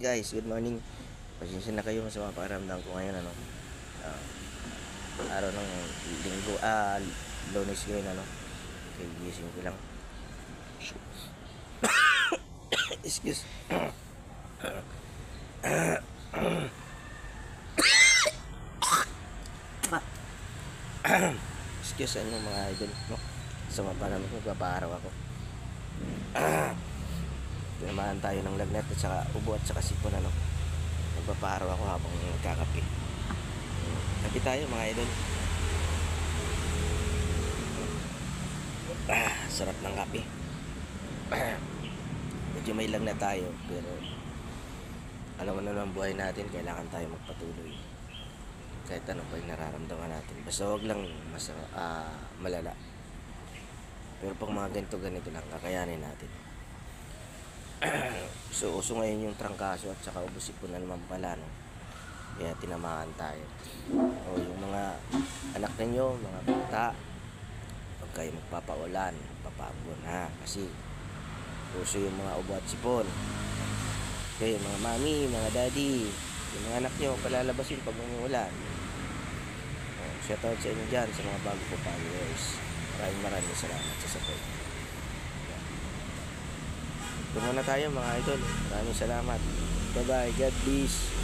Guys, good morning. Pasensya na kayo sa mga pakiramdam ko ngayon, ano. Araw ng linggo, Lunes ngayon, ano. Okay, gising ko lang. Excuse. Excuse, ano mga idol, no? Sa mga pakiramdam ko, magpapaaraw ako. Tinamahan tayo ng lagnat at saka ubo at saka sipon, ano. Magpapaaraw ako habang nagkakape. Kape tayo mga idol. Sarap ng kape. Medyo may lagnat tayo, pero alam mo na naman buhay natin, kailangan tayo magpatuloy kahit ano pa yung nararamdaman natin. Basta wag lang malala. Pero pag mga ganito lang, kakayanin natin. So uso ngayon yung trangkaso at saka ubusip ko na naman pala, no? Kaya tinamaan tayo. O yung mga anak ninyo, mga bata, huwag kayo magpapaulan, magpapabon, ha? Kasi uso yung mga ubo at sipon. Kayo mga mami, mga daddy, yung mga anak nyo, palalabasin pag umuulan. Shoutout sa inyo dyan, sa mga bago ko followers. Maraming salamat sa support. Ito muna tayo mga idol. Maraming salamat. Bye bye. God bless.